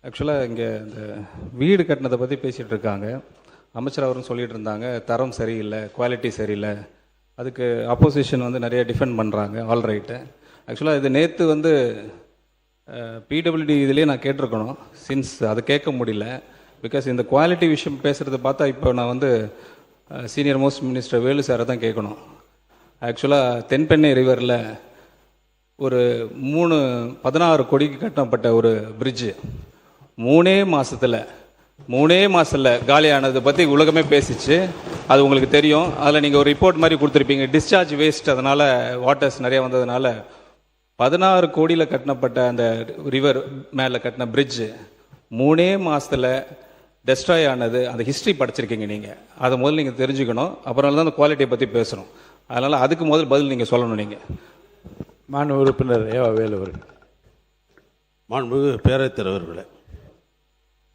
ஆக்சுவலாக இங்கே இந்த வீடு கட்டினதை பற்றி பேசிகிட்டு இருக்காங்க. அமைச்சர் அவரும் சொல்லிகிட்டு இருந்தாங்க, தரம் சரியில்லை, குவாலிட்டி சரியில்லை. அதுக்கு அப்போசிஷன் வந்து நிறைய டிஃபெண்ட் பண்ணுறாங்க. All right. ஆக்சுவலாக இது நேற்று வந்து பிடபிள்யூடி இதுலேயே நான் கேட்டிருக்கணும். சின்ஸ் அதை கேட்க முடியல. பிகாஸ் இந்த குவாலிட்டி விஷயம் பேசுகிறத பார்த்தா இப்போ நான் வந்து சீனியர் மோஸ்ட் மினிஸ்டர் வேலு சாரை தான் கேட்கணும். ஆக்சுவலாக தென்பெண்ணை ரிவரில் ஒரு 16 கோடிக்கு கட்டப்பட்ட ஒரு பிரிட்ஜு மூணே மாதத்தில் காலியானதை பற்றி உலகமே பேசிச்சு. அது உங்களுக்கு தெரியும். அதில் நீங்கள் ஒரு ரிப்போர்ட் மாதிரி கொடுத்துருப்பீங்க. டிஸ்சார்ஜ் வேஸ்ட், அதனால் வாட்டர்ஸ் நிறையா வந்ததுனால 16 கோடியில் கட்டப்பட்ட அந்த ரிவர் மேலே கட்டின பிரிட்ஜு 3 மாதத்தில் டெஸ்ட்ராய் ஆனது. அந்த ஹிஸ்ட்ரி படிச்சிருக்கீங்க நீங்கள். அதை முதல்ல நீங்கள் தெரிஞ்சுக்கணும். அப்புறம் தான் அந்த குவாலிட்டியை பற்றி பேசணும். அதனால் அதுக்கு முதல் பதில் நீங்கள் சொல்லணும். நீங்கள் மாண்பு உறுப்பினர் ஏவா வேலு அவர்கள். மாண்புமிகு பேரவைத் தலைவர்களே,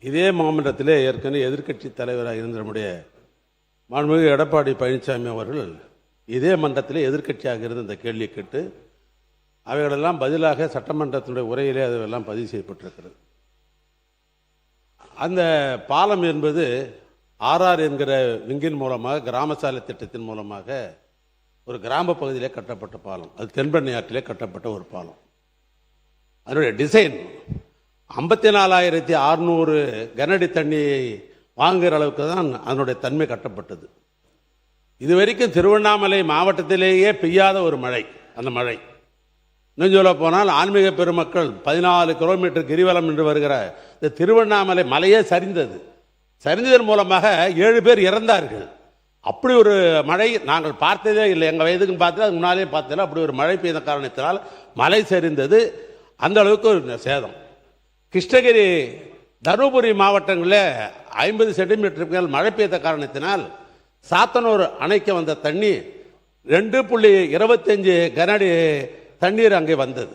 இதே மாமன்றத்திலே ஏற்கனவே எதிர்க்கட்சி தலைவராக இருந்த நம்முடைய மாண்புமிகு எடப்பாடி பழனிசாமி அவர்கள் இதே மன்றத்திலே எதிர்க்கட்சியாக இருந்த இந்த கேள்வியை கேட்டு அவைகளெல்லாம் பதிலாக சட்டமன்றத்தினுடைய உரையிலே அதுவெல்லாம் பதிவு செய்யப்பட்டிருக்கிறது. அந்த பாலம் என்பது ஆர்ஆர் என்கிற விங்கின் மூலமாக கிராம சாலை திட்டத்தின் மூலமாக ஒரு கிராம பகுதியிலே கட்டப்பட்ட பாலம். அது தென்பெண்ணை ஆற்றிலே கட்டப்பட்ட ஒரு பாலம். அதனுடைய டிசைன் 54,600 கனஅடி தண்ணியை வாங்குகிற அளவுக்கு தான் அதனுடைய தன்மை கட்டப்பட்டது. இதுவரைக்கும் திருவண்ணாமலை மாவட்டத்திலேயே பெய்யாத ஒரு மழை. அந்த மழை இன்னும் சொல்ல போனால் ஆன்மீக பெருமக்கள் 14 கிலோமீட்டர் கிரிவலம் என்று வருகிற இந்த திருவண்ணாமலை மலையே சரிந்ததன் மூலமாக 7 பேர் இறந்தார்கள். அப்படி ஒரு மழை நாங்கள் பார்த்ததே இல்லை. எங்கள் வயதுக்கு பார்த்தது, அது முன்னாலே பார்த்ததில்லை. அப்படி ஒரு மழை பெய்த காரணத்தினால் மலை சரிந்தது. அந்த அளவுக்கு ஒரு சேதம். கிருஷ்ணகிரி, தருமபுரி மாவட்டங்களில் 50 சென்டிமீட்டருக்கு மேல் மழை பெய்த காரணத்தினால் சாத்தனூர் அணைக்கு வந்த தண்ணி 2.25 கனஅடி தண்ணீர் அங்கே வந்தது.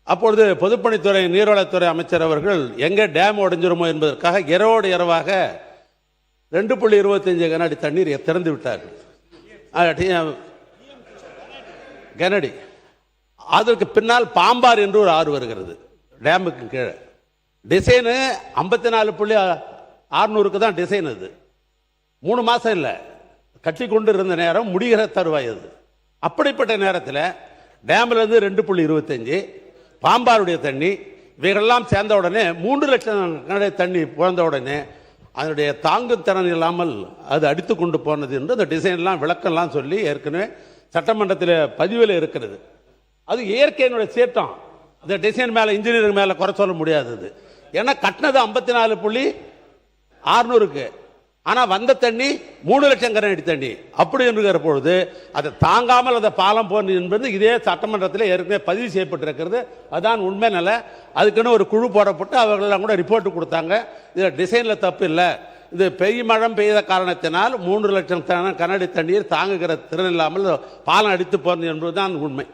அப்பொழுது பொதுப்பணித்துறை நீர்வளத்துறை அமைச்சர் அவர்கள் எங்கே டேம் உடைஞ்சிருமோ என்பதற்காக இரவோடு இரவாக 2.25 கனஅடி தண்ணீர் திறந்து விட்டார்கள். கனஅடி. அதற்கு பின்னால் பாம்பார் என்று ஒரு ஆறு வருகிறது டேமுக்கு கீழே. டிசைனு 54,600 தான் டிசைன். அது 3 மாதம் இல்லை, கட்டி கொண்டு இருந்த நேரம் முடிகிற தருவாய். அது அப்படிப்பட்ட நேரத்தில் டேம்லேருந்து 2.25 பாம்பாருடைய தண்ணி இவைகளெல்லாம் சேர்ந்த உடனே 3 லட்சம் கனஅடி தண்ணி புழந்த உடனே அதனுடைய தாங்கும் திறன் இல்லாமல் அது அடித்து கொண்டு போனது என்று அந்த டிசைன்லாம் விளக்கம்லாம் சொல்லி ஏற்கனவே சட்டமன்றத்தில் பதிவில் இருக்கிறது. அது இயற்கையினுடைய சீற்றம். அந்த டிசைன் மேலே இன்ஜினியரிங் மேலே குறை சொல்ல முடியாதது. ஏன்னா கட்டினது 54,600, ஆனால் வந்த தண்ணி 3 லட்சம் கனஅடி தண்ணி. அப்படி என்கிற பொழுது அதை தாங்காமல் அந்த பாலம் போன என்பது இதே சட்டமன்றத்தில் ஏற்கனவே பதிவு செய்யப்பட்டிருக்கிறது. அதுதான் உண்மை நிலை. அதுக்குன்னு ஒரு குழு போடப்பட்டு அவர்களெல்லாம் கூட ரிப்போர்ட் கொடுத்தாங்க. இதில் டிசைனில் தப்பு இல்லை. இது மழை பெய்த காரணத்தினால் 3 லட்சம் கனஅடி தண்ணீர் தாங்குகிற திறன் இல்லாமல் பாலம் அடித்து போனது என்பதுதான் உண்மை.